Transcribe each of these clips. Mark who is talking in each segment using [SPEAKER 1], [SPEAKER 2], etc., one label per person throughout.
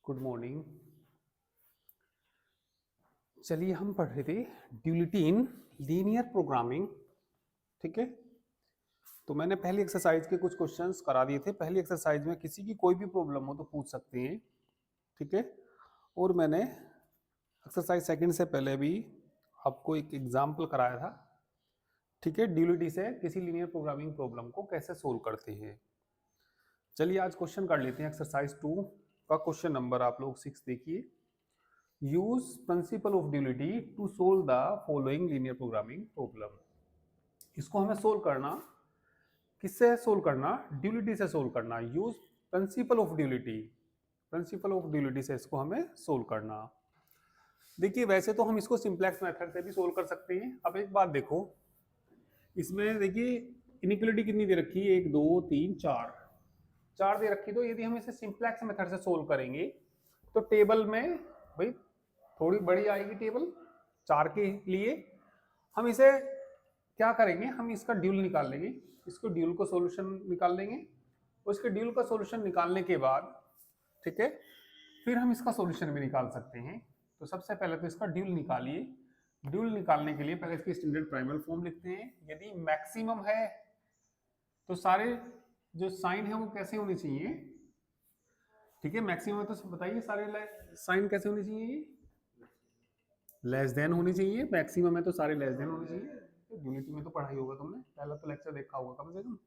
[SPEAKER 1] Good morning. चलिए हम पढ़ रहे थे ड्यूलिटी इन लीनियर प्रोग्रामिंग। ठीक है, तो मैंने पहली एक्सरसाइज के कुछ क्वेश्चंस करा दिए थे। पहली एक्सरसाइज में किसी की कोई भी प्रॉब्लम हो तो पूछ सकते हैं। ठीक है, और मैंने एक्सरसाइज सेकंड से पहले भी आपको एक एग्जाम्पल कराया था। ठीक है, ड्यूलिटी से किसी लीनियर प्रोग्रामिंग प्रॉब्लम को कैसे सोल्व करते हैं। चलिए आज क्वेश्चन कर लेते हैं। एक्सरसाइज 2 का क्वेश्चन नंबर आप लोग 6 देखिए। Use principle of duality to solve the following linear programming problem. इसको हमें सोल्व करना, किससे सोल्व करना? ड्यूलिटी से सोल्व करना। Use principle of duality, principal of duality से इसको हमें सोल्व करना। देखिए वैसे तो हम इसको सिंप्लेक्स मेथड से भी सोल्व कर सकते हैं। अब एक बात देखो, इसमें देखिए इनिक्वालिटी कितनी दे रखी है, 1 2 3 4, 4 दे रखी। तो यदि हम इसे सिंप्लेक्स मेथड से सोल्व करेंगे तो टेबल में भाई थोड़ी बड़ी आएगी टेबल 4 के लिए। हम इसे क्या करेंगे, हम इसका ड्यूल निकाल लेंगे, इसको ड्यूल को सॉल्यूशन निकाल लेंगे। उसके ड्यूल का सॉल्यूशन निकालने के बाद, ठीक है, फिर हम इसका सॉल्यूशन भी निकाल सकते हैं। तो सबसे पहले तो इसका ड्यूल निकालिए। ड्यूल निकालने के लिए पहले इसकी स्टैंडर्ड प्राइमल फॉर्म लिखते हैं। यदि मैक्सिमम है तो सारे जो साइन है वो कैसे होने चाहिए? ठीक है, मैक्सिमम है तो बताइए सारे साइन कैसे होने चाहिए? लेस देन होनी चाहिए। मैक्सिमम है तो सारे लेस देन होने चाहिए। यूनिटी में तो पढ़ाई होगा तुमने, पहला तो लेक्चर देखा होगा कम से कम।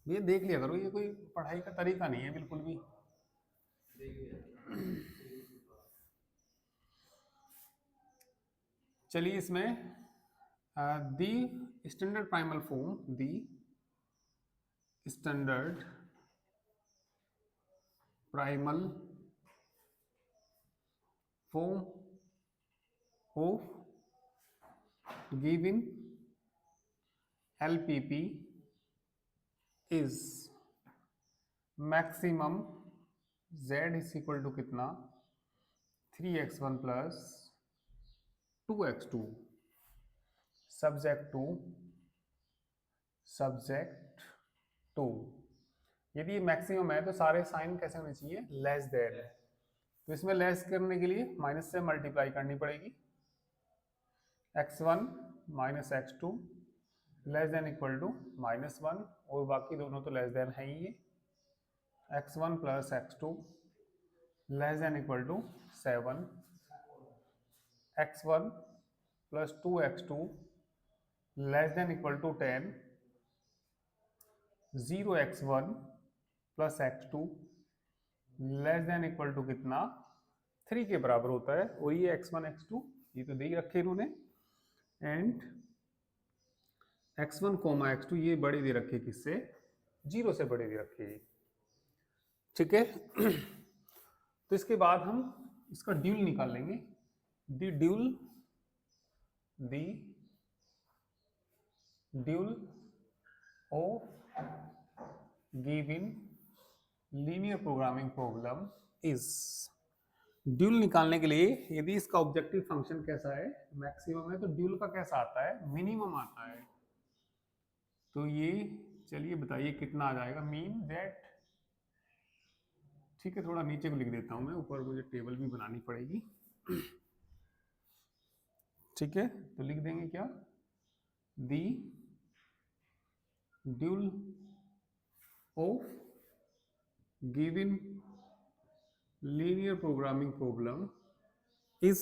[SPEAKER 1] ये देख लिया करो, ये कोई पढ़ाई का तरीका नहीं है बिल्कुल भी। चलिए इसमें the standard primal form, the standard primal form of given LPP is maximum z is equal to कितना? 3x1 plus 2x2 subject to. यदि ये मैक्सिमम है तो सारे साइन कैसे होने चाहिए? Less than. तो इसमें लेस करने के लिए माइनस से मल्टीप्लाई करनी पड़ेगी। x1 minus x2 less than equal to -1, और बाकी दोनों तो लेस देन है ही ये। x1 plus x2 less than equal to 7, x1 plus 2x2 less than equal to 10, 0x1 plus x2 less than equal to कितना? 3 के बराबर होता है। और ये x1 x2 ये तो दे ही रखे इन्होंने, एंड x1 कोमा x2 ये बड़े दे रखे, किससे? 0 से बड़े दे रखे। ठीक है तो इसके बाद हम इसका ड्यूल निकाल लेंगे। The dual of given linear programming problem is. Dual निकालने के लिए यदि इसका ऑब्जेक्टिव फंक्शन कैसा है? मैक्सिमम है तो ड्यूल का कैसा आता है? मिनिमम आता है। तो ये चलिए बताइए कितना आ जाएगा? मीन दैट, ठीक है, थोड़ा नीचे को लिख देता हूं मैं, ऊपर मुझे टेबल भी बनानी पड़ेगी। ठीक है, तो लिख देंगे क्या? The dual of given linear programming problem is.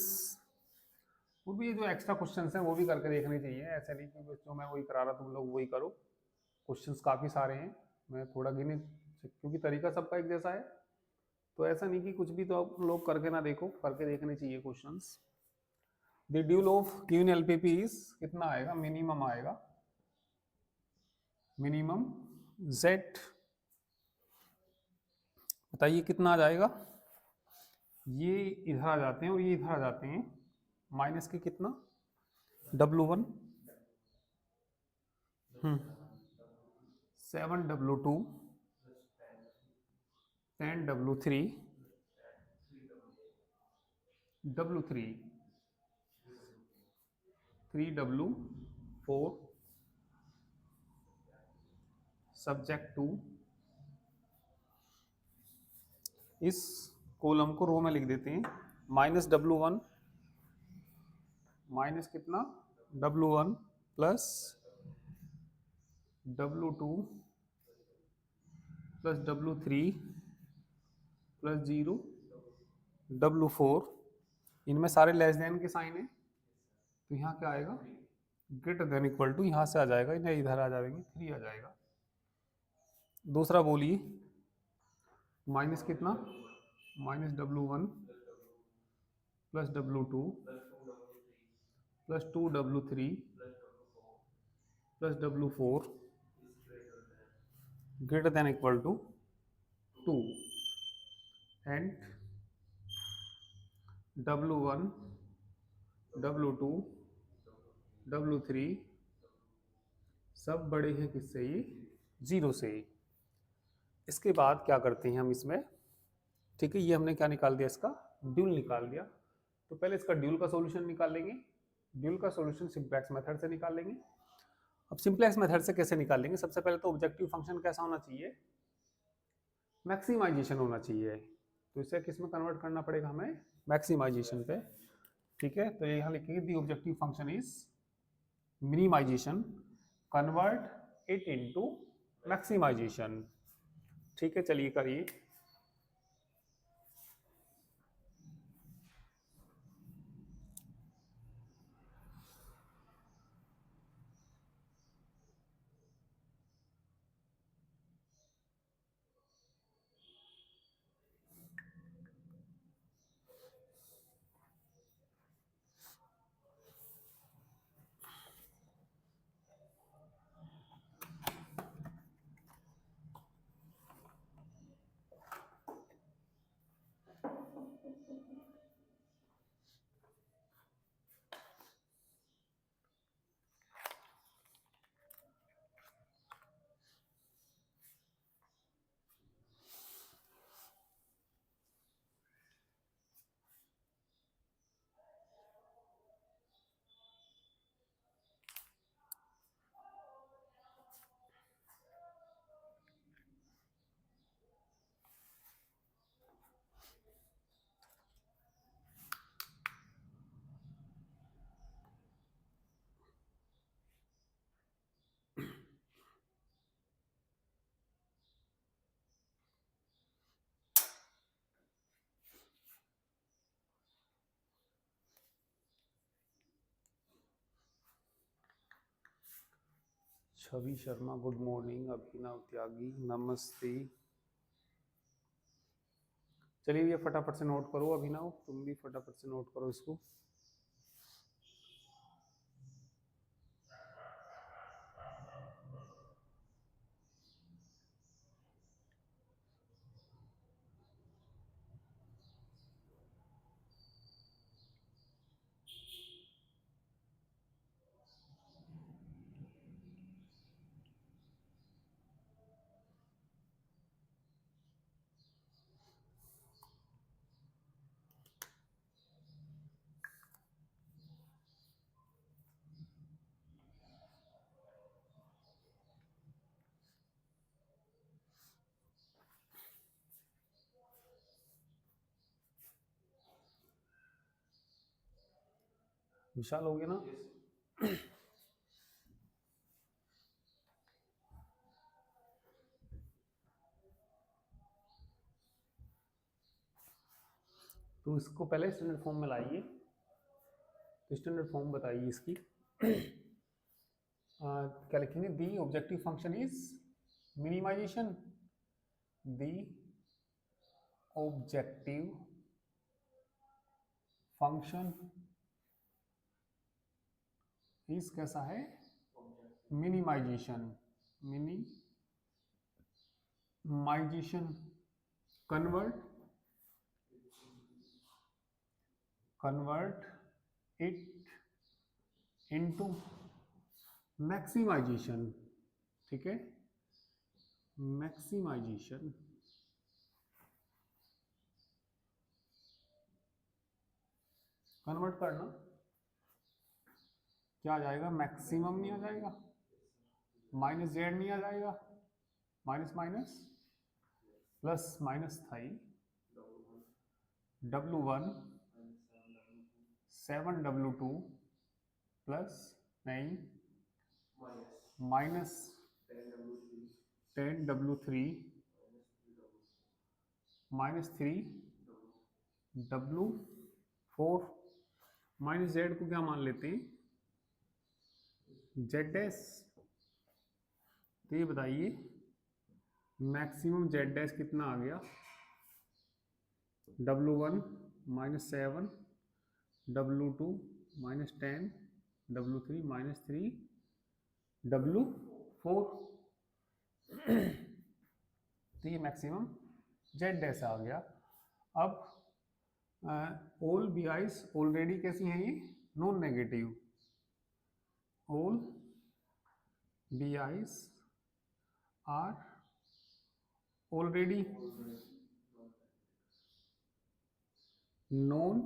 [SPEAKER 1] वो भी जो एक्स्ट्रा क्वेश्चंस हैं वो भी करके देखने चाहिए, ऐसे नहीं कि जो मैं वही करा रहा तुम लोग वही करो। क्वेश्चंस काफ़ी सारे हैं, मैं थोड़ा गिने, क्योंकि तरीका सबका एक जैसा है, तो ऐसा नहीं कि कुछ भी तो आप लोग करके ना देखो, करके देखने चाहिए questions. The dual of given LPP is कितना आएगा? मिनिमम आएगा, मिनिमम z। बताइए कितना आ जाएगा? ये इधर आ जाते हैं और ये इधर आ जाते हैं, माइनस के कितना? W1 7 W2 10 W3 W3 3 W4 subject 2 इस कॉलम को रो में लिख देते हैं, -W1 माइनस कितना W1 plus W2 plus W3 plus 0 W4, इनमें सारे लेस देन के साइन है, तो यहाँ क्या आएगा ग्रेटर देन इक्वल टू, यहाँ से आ जाएगा, इन्हें इधर आ जाएंगे 3 आ जाएगा। दूसरा बोलिए माइनस कितना -W1 plus W2 plus 2W3 plus W4 greater than equal to 2 and W1 W2 W3 सब बड़े हैं किससे, ये 0 से। इसके बाद क्या करते हैं हम इसमें, ठीक है, ये हमने क्या निकाल दिया, इसका ड्यूल निकाल दिया। तो पहले इसका ड्यूल का सॉल्यूशन निकाल लेंगे। ड्यूल का सॉल्यूशन सिंप्लेक्स मेथड से निकाल लेंगे। अब सिंप्लेक्स मेथड से कैसे निकाल लेंगे, सबसे पहले तो ऑब्जेक्टिव फंक्शन कैसा होना चाहिए, मैक्सिमाइजेशन होना चाहिए। तो इसे किस में कन्वर्ट करना पड़ेगा हमें, मैक्सिमाइजेशन पे। ठीक है, तो यहाँ लिखेंगे the objective function is minimization, convert it into maximization. ठीक है, चलिए करिए। छवि शर्मा गुड मॉर्निंग, अभिनव त्यागी नमस्ते। चलिए ये फटाफट से नोट करो, अभिनव तुम भी फटाफट से नोट करो इसको। विशाल हो गया ना? तो इसको पहले स्टैंडर्ड फॉर्म में लाइए। तो स्टैंडर्ड फॉर्म बताइए इसकी। क्या लिखेंगे, the objective function is minimization, the objective function is कैसा है, minimization, minimization convert it into maximization. ठीक है, मैक्सिमाइजेशन कन्वर्ट करना क्या आ जाएगा, मैक्सिमम नहीं आ जाएगा, माइनस जेड नहीं आ जाएगा, माइनस माइनस प्लस माइनस था ही, W1 7W2 प्लस नहीं minus 10W3 minus 3W4 minus Z को क्या मान लेते हैं जेड डैश। तो ये बताइए मैक्सिमम जेड डैश कितना आ गया W1 -7 W2 -10 W3 -3 W4। तो ये मैक्सिमम जेड डैश आ गया। अब ऑल बी आईज ऑलरेडी कैसी हैं ये non negative, all B i's are already non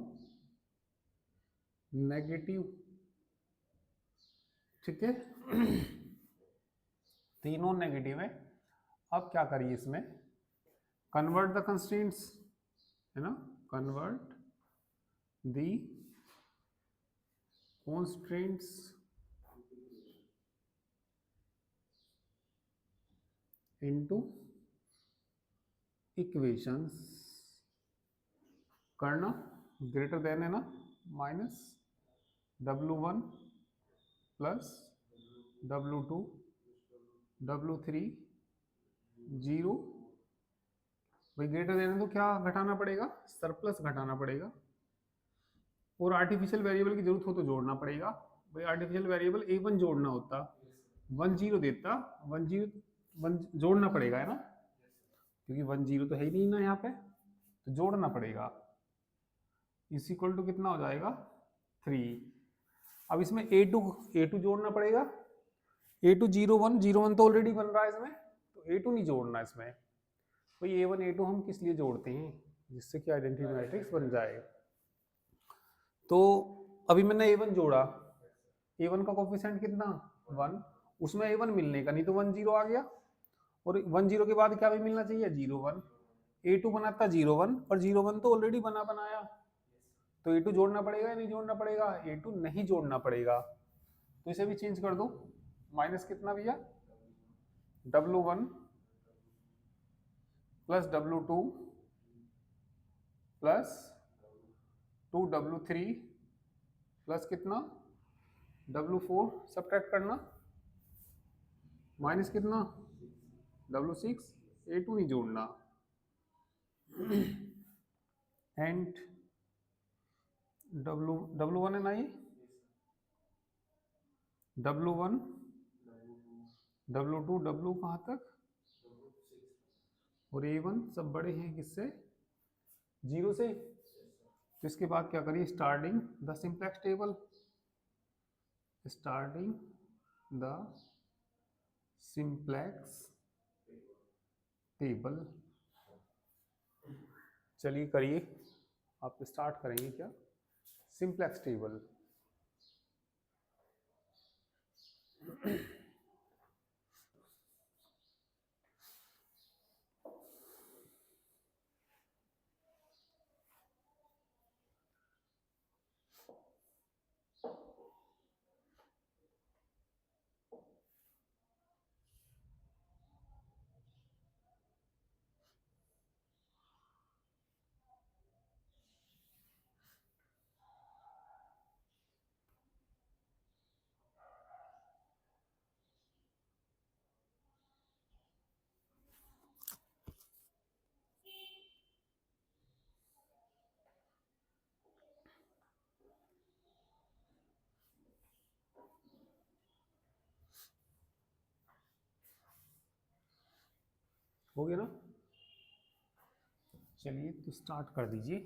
[SPEAKER 1] negative, ठीक है। तो ये नॉन नेगेटिव है। अब क्या करिए इसमें कन्वर्ट द कंस्ट्रेंट्स, है ना, convert the constraints into equations करना, ग्रेटर देन है ना minus W1 plus W2 W3 0। भाई ग्रेटर देन है तो क्या घटाना पड़ेगा सरप्लस घटाना पड़ेगा, और आर्टिफिशियल वेरिएबल की जरूरत हो तो जोड़ना पड़ेगा। भाई आर्टिफिशियल वेरिएबल A1 जोड़ना होता 1 0 देता 1 0 1 जोड़ना पड़ेगा, है ना, क्योंकि 1 0 तो है ही नहीं ना यहाँ पे, तो जोड़ना पड़ेगा। इस इक्वल टू कितना हो जाएगा 3। अब इसमें A2 जोड़ना पड़ेगा। A2 0 1 0 1 तो ऑलरेडी बन रहा है इसमें, तो A2 नहीं जोड़ना इसमें। भाई A1 A2 हम किस लिए जोड़ते हैं जिससे कि आइडेंटिटी मैट्रिक्स बन जाए। तो अभी मैंने A1 जोड़ा, A1 का कोफिशिएंट कितना 1, उसमें A1 मिलने का नहीं तो 1 0 आ गया, और 1 0 के बाद क्या भी मिलना चाहिए 0 1। A2 बनाता 0 1 पर 0 1 तो ऑलरेडी बनाया, तो A2 जोड़ना पड़ेगा या नहीं जोड़ना पड़ेगा, A2 नहीं जोड़ना पड़ेगा। तो इसे भी चेंज कर दो, माइनस कितना भैया W1 plus W2 plus 2W3 plus कितना W4 सब्ट्रैक्ट करना, माइनस कितना W6, A2 नहीं जोड़ना, एंड W1 है ना ये W1 W2 W कहाँ तक और A1 सब बड़े हैं किससे 0 से। तो इसके बाद क्या करिए starting the simplex table, starting the simplex table. चलिए करिए, आप स्टार्ट करेंगे क्या सिंप्लेक्स टेबल। हो गया ना, चलिए तो स्टार्ट कर दीजिए।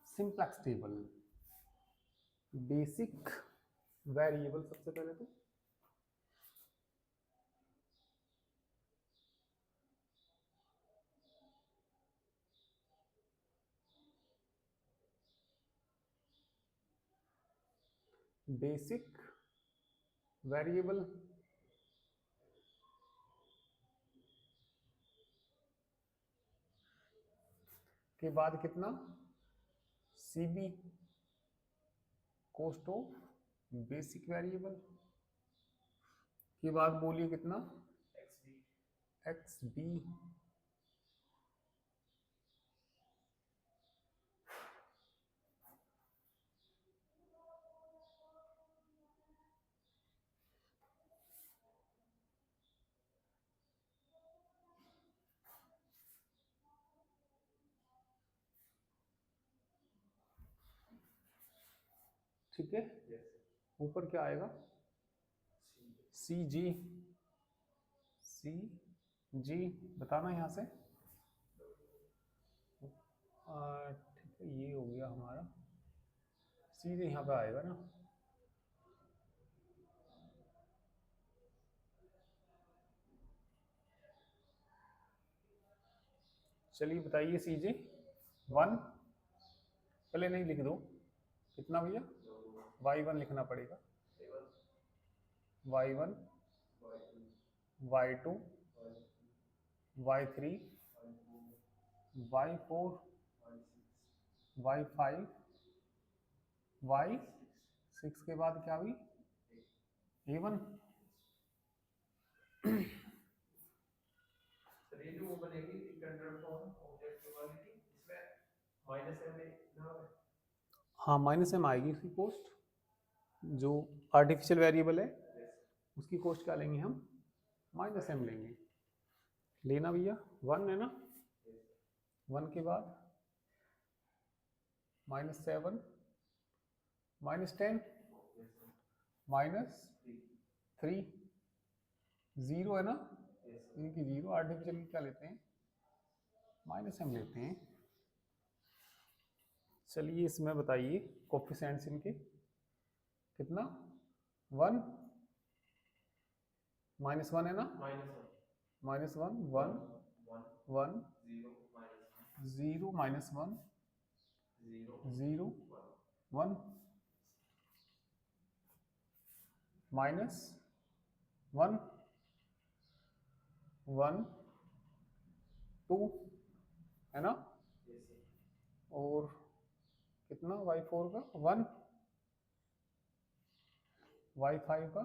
[SPEAKER 1] सिंप्लेक्स टेबल, बेसिक वेरिएबल सबसे पहले तो बेसिक वेरिएबल के बाद कितना C B cost of basic variable के बाद बोलिए कितना एक्स बी ठीक है। ऊपर क्या आएगा सी जी बताना यहाँ से। ठीक है, ये हो गया हमारा सीधे यहाँ पे आएगा ना। चलिए बताइए सी जी 1 पहले नहीं लिख दो कितना भैया y1 लिखना पड़ेगा y1 y2 y3 y4 y5 y6 के बाद क्या हुई a1।
[SPEAKER 2] ये जो वो बनेगी स्टैंडर्ड फॉर्म ऑब्जेक्ट इक्वालिटी इसमें -m लिखना है।
[SPEAKER 1] हाँ -m आएगी उसकी कॉस्ट, जो आर्टिफिशियल वेरिएबल है उसकी कॉस्ट क्या लेंगे हम -m लेंगे। लेना भैया 1 है ना, 1 के बाद -7 -10 -3 0 है ना, इनकी 0 आर्टिफिशियल की क्या लेते हैं -m लेते हैं। चलिए इसमें बताइए कोफिशिएंट्स इनके कितना 1 -1 है ना, -1 1 1 0 -1 0 1 -1 1 2 है ना, और कितना y4 का 1 y5 का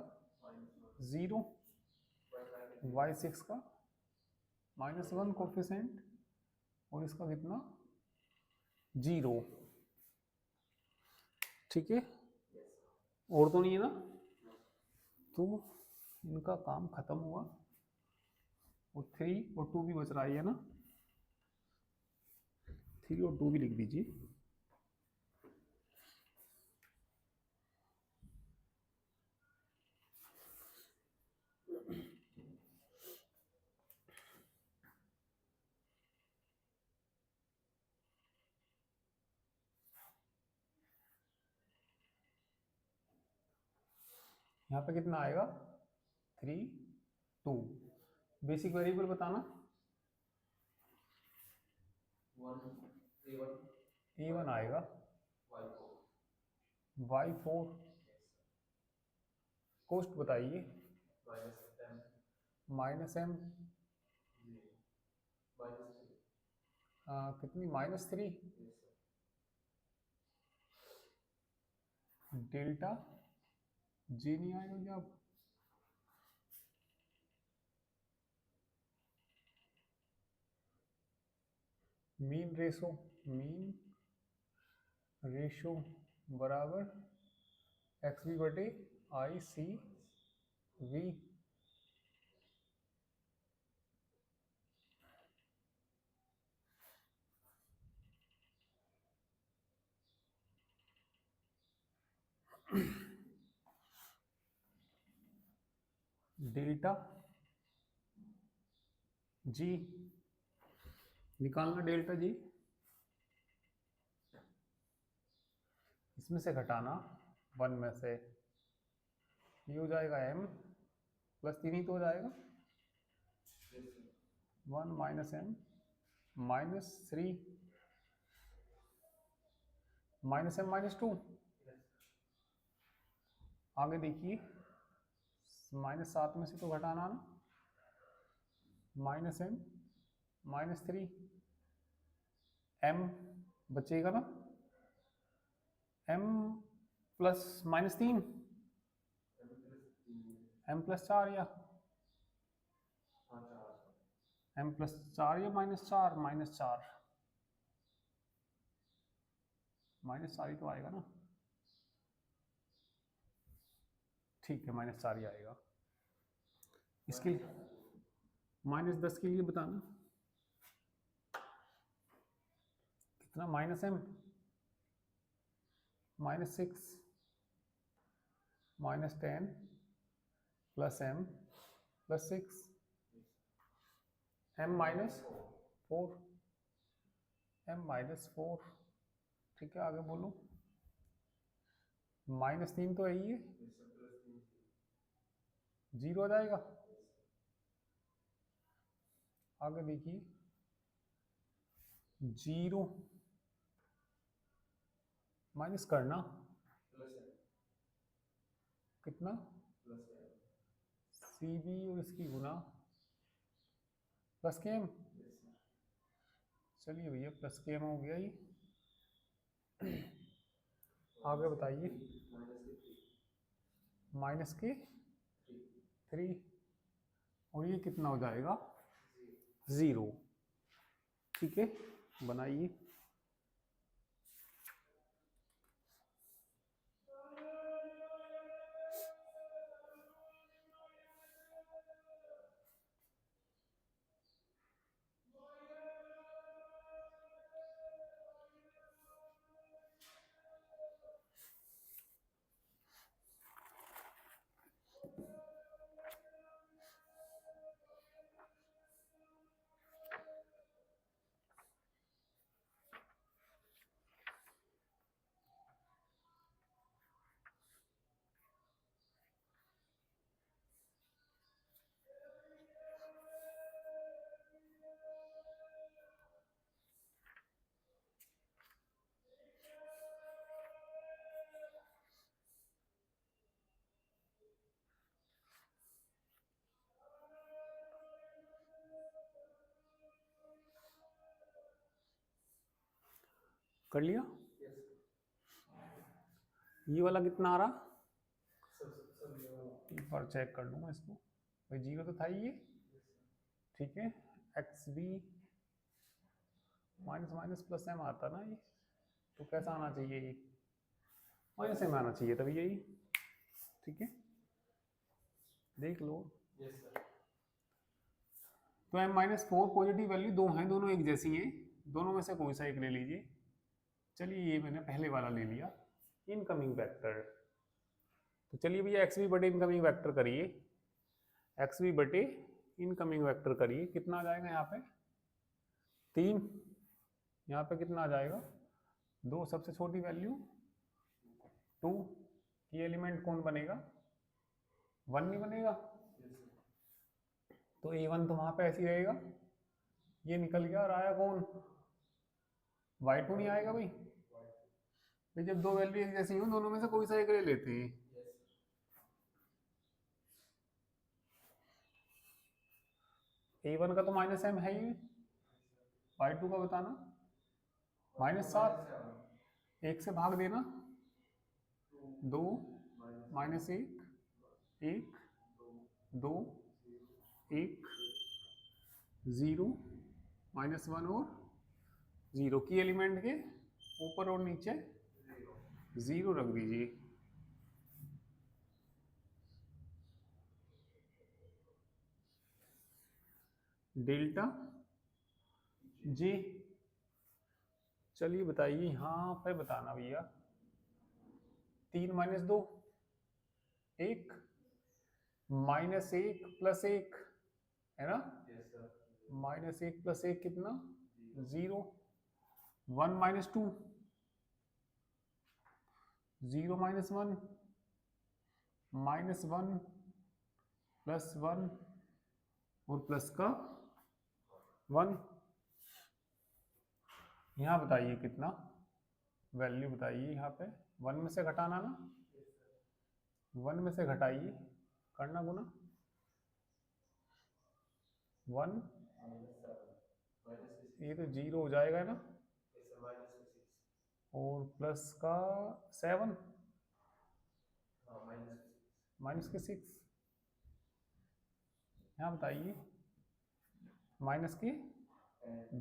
[SPEAKER 1] 0 y6 का -1 कोफिशिएंट और इसका कितना 0। ठीक है, और तो नहीं है ना, तो इनका काम खत्म हुआ और 3 और 2 भी बच रहा है ना, 3 और 2 भी लिख दीजिए। यहाँ पे कितना आएगा 3 2। बेसिक वेरिएबल बताना a1 आएगा y4 कॉस्ट बताइए -m कितनी -3 डेल्टा जी नहीं आएगा क्या अब मीन रेशो बराबर एक्स बी बटे आई सी वी। डेल्टा जी निकालना, डेल्टा जी इसमें से घटाना 1 में से, ये हो जाएगा m प्लस 3 ही तो हो जाएगा 1 -m -3 -m -2। आगे देखिए -7 में से तो घटाना ना, -m -3 m बचेगा ना, m plus minus 3, m plus 4 या m प्लस 4 या -4, -4 -4 ही तो आएगा ना, ठीक है -4 ही आएगा। इसके लिए -10 के लिए बताना कितना, -m -6 -10 plus m plus 6 m -4 m -4, ठीक है आगे बोलो। -3 तो है ही है, 0 आ जाएगा। आगे देखिए 0 माइनस करना कितना, CB और इसकी गुना प्लस के m, चलिए भैया प्लस के m हो गया ये। आगे बताइए -3 और ये कितना हो जाएगा 0, ठीक है बनाइए। कर लिया, ये वाला कितना आ रहा, एक बार चेक कर लूँगा इसको, भाई 0 तो था ही ये, ठीक है। XB माइनस प्लस m आता ना ये, तो कैसा आना चाहिए ये, -m आना चाहिए तभी यही, ठीक है देख लो। तो m -4 पॉजिटिव वैल्यू दो हैं, दोनों एक जैसी हैं, दोनों में से कोई सा एक ले लीजिए। चलिए ये मैंने पहले वाला ले लिया, इनकमिंग वेक्टर। तो चलिए भैया XB बटे इनकमिंग वेक्टर करिए, XB बटे इनकमिंग वेक्टर करिए, कितना आ जाएगा यहाँ पे 3, यहाँ पे कितना आ जाएगा 2, सबसे छोटी वैल्यू 2, ये एलिमेंट कौन बनेगा 1 नहीं बनेगा, तो A1 तो वहाँ पे ऐसे ही रहेगा, ये निकल गया और आया कौन Y2 नहीं आएगा भाई, जब दो वैल्यू एक जैसी हो दोनों में से कोई सा एक ले लेते हैं। A1 का तो -m है ही, Y2 का बताना -7, 1 से भाग देना 2 -1 1 2 1 0 -1 और 0 की एलिमेंट के ऊपर और नीचे 0 रख दीजिए। डेल्टा J, चलिए बताइए यहाँ पे बताना भैया 3 - 2 1 -1 प्लस 1 है ना, -1 प्लस 1 कितना 0, 1 - 2 0 - 1 -1 प्लस 1 और प्लस का 1, यहाँ बताइए कितना वैल्यू बताइए, यहाँ पे 1 में से घटाना ना, 1 में से घटाइए, करना गुना 1, ये तो 0 हो जाएगा ना, और प्लस का 7,
[SPEAKER 2] हाँ माइनस
[SPEAKER 1] माइनस के 6, यहाँ बताइए, माइनस की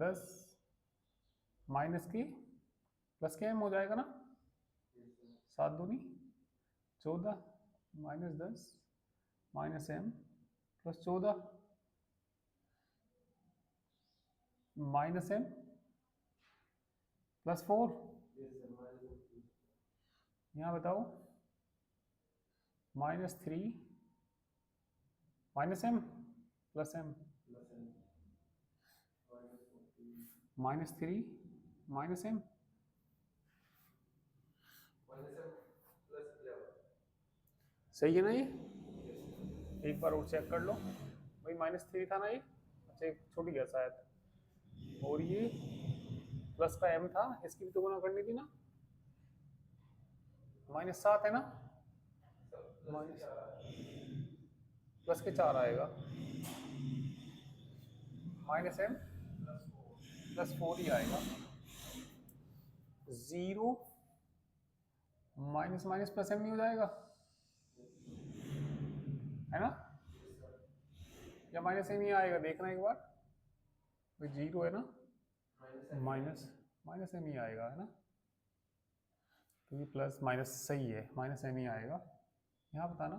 [SPEAKER 1] 10, माइनस की प्लस के m हो जाएगा ना, 7 दूनी 14, minus 10 minus m plus 14 minus m plus 4, यहाँ बताओ, minus 3 minus m plus m, minus 3 minus m सही है ना ये? एक बार और चेक कर लो भाई, माइनस 3 था ना ये, अच्छा एक छूट गया शायद, और ये प्लस का m था, इसकी भी तो गुना करनी थी ना, माइनस 7 है ना, माइनस प्लस के 4 आएगा, माइनस m प्लस 4 ही आएगा, 0 माइनस माइनस प्लस m नहीं हो जाएगा, है ना, या माइनस m ही आएगा, देखना एक बार, भाई 0 है ना, माइनस माइनस m ही आएगा, है ना, तो ये प्लस माइनस सही है, माइनस m ही आएगा, यहाँ बताना,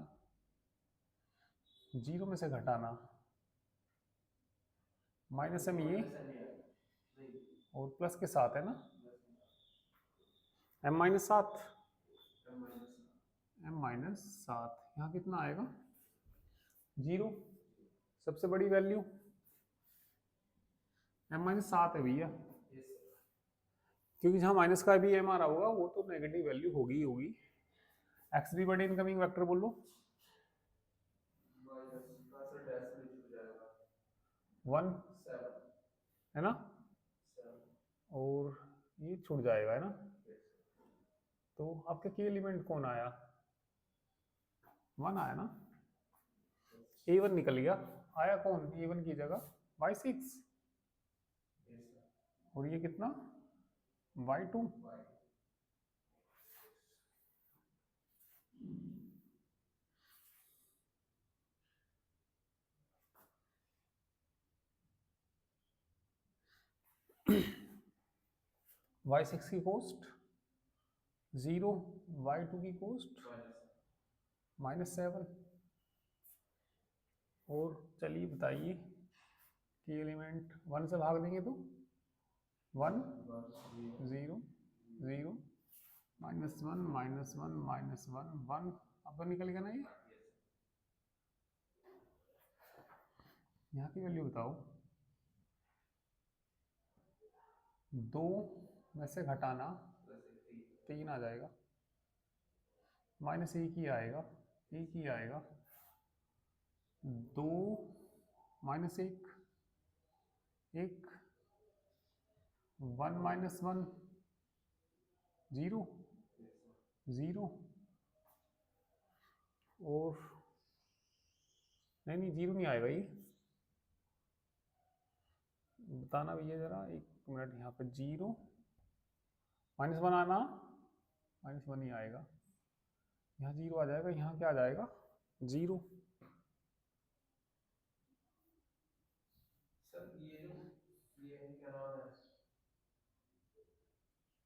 [SPEAKER 1] 0 में से घटाना, माइनस m ये और प्लस के साथ है ना, m माइनस 7, m माइनस 7, यहाँ कितना आएगा, 0, सबसे बड़ी वैल्यू m माइनस 7 है भैया, क्योंकि जहाँ माइनस का भी m आ रहा होगा वो तो नेगेटिव वैल्यू होगी ही होगी। x3 बड़े इनकमिंग वेक्टर बोलो, 1 है ना, और ये छूट जाएगा, है ना, तो आपके की एलिमेंट कौन आया, 1 आया ना, a1 निकल गया, आया कौन a1 की जगह y6, और ये कितना y2, y6 की कोस्ट 0, y2 की कोस्ट -7, और चलिए बताइए कि एलिमेंट 1 से भाग देंगे तो 1 0 0 -1 -1 -1 1, अब तो निकल गया ना ये, यहाँ की वैल्यू बताओ, 2 में से घटाना 3 आ जाएगा, -1 ही आएगा, 1 ही आएगा, 2 -1 1 1 -1 0 0, और नहीं नहीं 0 नहीं आएगा ये, बताना भैया जरा, एक मिनट, यहाँ पे 0 -1 आना, -1 ही आएगा, यहाँ 0 आ जाएगा, यहाँ क्या आ जाएगा 0,
[SPEAKER 2] सर ये जो ये क्या नाम है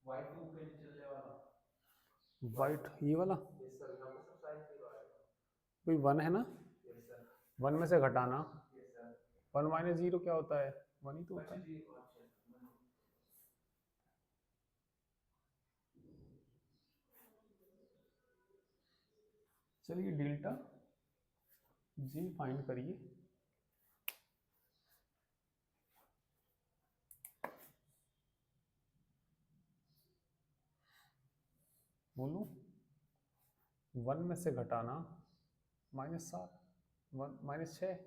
[SPEAKER 2] y2 पे नहीं चलने वाला,
[SPEAKER 1] वाइट ये वाला,
[SPEAKER 2] यस सर, यहाँ पे सब साइन 0 आएगा,
[SPEAKER 1] कोई 1 है ना,
[SPEAKER 2] यस सर,
[SPEAKER 1] 1 में से घटाना,
[SPEAKER 2] यस सर,
[SPEAKER 1] 1 - 0 क्या होता है, 1 ही तो होता है, चलिए डेल्टा जी फाइंड करिए, बोलो, 1 में से घटाना -7, -6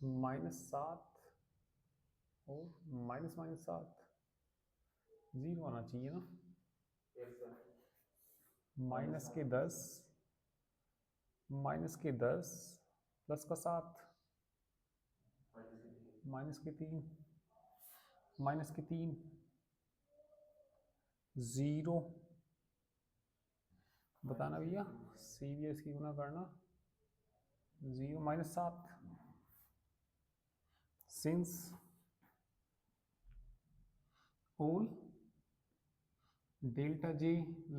[SPEAKER 1] -7 और -7, 0 आना चाहिए ना, माइनस के 10 प्लस का 7 -3 -3 0 बताना भैया, CBS की गुना करना 0 -7 since all delta J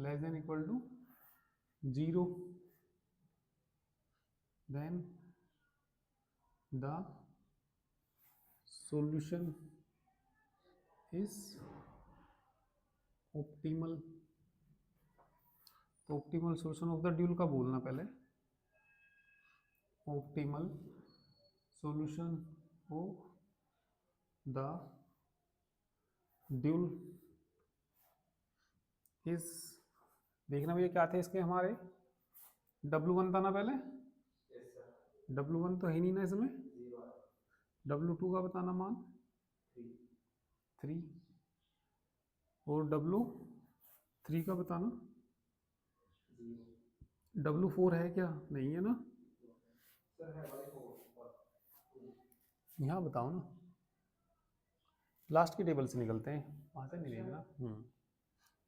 [SPEAKER 1] less than equal to 0 then the solution is optimal। तो optimal solution of the dual का बोलना पहले, optimal solution of the dual is, देखना भैया क्या थे इसके हमारे, W1 था ना पहले,
[SPEAKER 2] यस सर,
[SPEAKER 1] W1 तो है नहीं ना इसमें,
[SPEAKER 2] 0
[SPEAKER 1] W2 का बताना मान 3 और W3 का बताना
[SPEAKER 2] 0
[SPEAKER 1] W4 है क्या, नहीं है ना,
[SPEAKER 2] सर है वाले को
[SPEAKER 1] यहाँ बताओ ना, लास्ट की टेबल से निकलते हैं, वहाँ से नहीं देखना,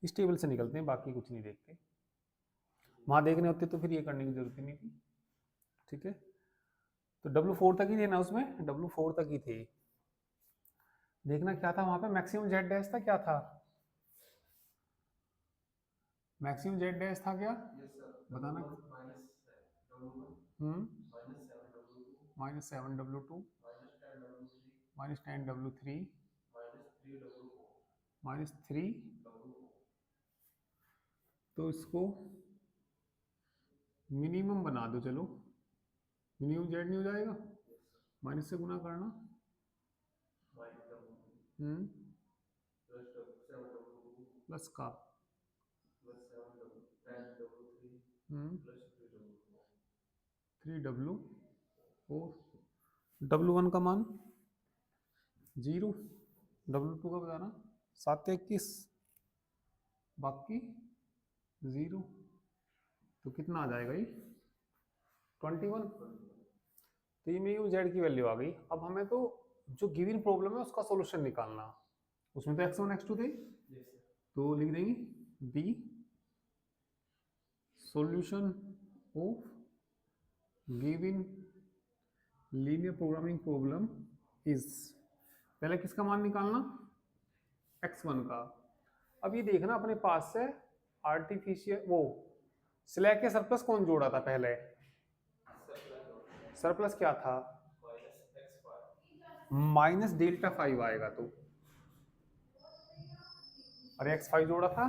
[SPEAKER 1] इस टेबल से निकलते हैं, बाकी कुछ नहीं देखते, वहाँ देखने होते तो फिर ये करने की जरूरत ही नहीं थी। ठीक है, तो W4 तक ही थे ना, उसमें W4 तक ही थे। देखना क्या था वहाँ पे, मैक्सिमम जेड डैश था, क्या था मैक्सिमम जेड डैश था क्या,
[SPEAKER 2] यस सर,
[SPEAKER 1] बताना।
[SPEAKER 2] -7 W2
[SPEAKER 1] -7 W2
[SPEAKER 2] -10 W3
[SPEAKER 1] -10 W3
[SPEAKER 2] -3 W4
[SPEAKER 1] -3, तो इसको मिनिमम बना दो, चलो मिनिमम जेड नहीं हो जाएगा, माइनस से गुना करना, प्लस का 3W4, W1 का मान 0, W2 का बताना 7 से 21, बाकी 0, तो कितना आ जाएगा ये 21। तो ये मेरी जेड की वैल्यू आ गई। अब हमें तो जो गिवन प्रॉब्लम है उसका सॉल्यूशन निकालना, उसमें तो x1 x2 थे, तो लिख देंगे दी solution of given linear programming problem is, पहले किसका मान निकालना, x1 का। अब ये देखना अपने पास से आर्टिफिशियल वो स्लैक के सरप्लस कौन जोड़ा था पहले, सरप्लस क्या था, -डेल्टा 5 आएगा, तो अरे x5 जोड़ा था,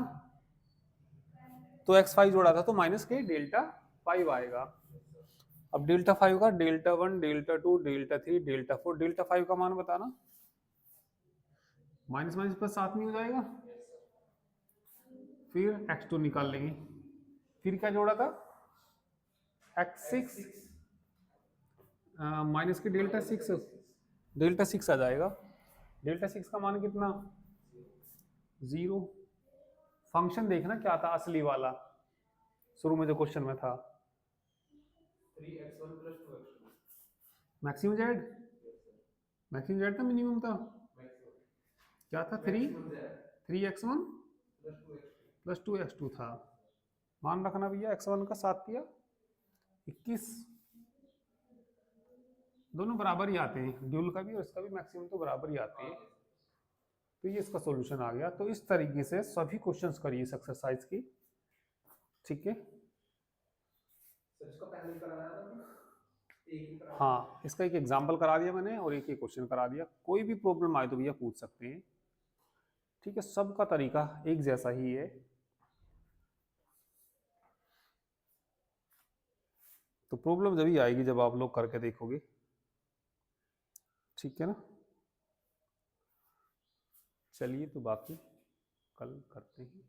[SPEAKER 1] तो x5 जोड़ा था तो माइनस के डेल्टा 5 आएगा। अब डेल्टा 5 का delta 1 delta 2 delta 3 delta 4, delta 5 का मान बताना, माइनस माइनस प्लस 7 नहीं हो जाएगा, फिर x2 निकाल लेंगे, फिर क्या जोड़ा था x6 माइनस के डेल्टा 6 आ जाएगा, डेल्टा 6 का मान कितना 0। फंक्शन देखना क्या था असली वाला, शुरू में जो क्वेश्चन में था
[SPEAKER 2] 3x1 + 2x2,
[SPEAKER 1] मैक्सिमम जेड था, मिनिमम था, क्या था 3x1 + 2x2 था। मान रखना भैया x1 का 7 दिया 21, दोनों बराबर ही आते हैं, ड्यूल का भी और इसका भी मैक्सिमम तो बराबर ही आते हैं, तो ये इसका सॉल्यूशन आ गया। तो इस तरीके से सभी क्वेश्चंस करिए इस एक्सरसाइज की, ठीक है।
[SPEAKER 2] सर इसका पहले कराया था ना, एक ही कराया,
[SPEAKER 1] हाँ, इसका एक एग्जाम्पल करा दिया मैंने और एक क्वेश्चन करा दिया, कोई भी प्रॉब्लम आए तो भैया पूछ सकते हैं, ठीक है, सबका तरीका एक जैसा ही है। तो प्रॉब्लम जब ही आएगी जब आप लोग करके देखोगे, ठीक है ना। चलिए, तो बाकी कल करते हैं।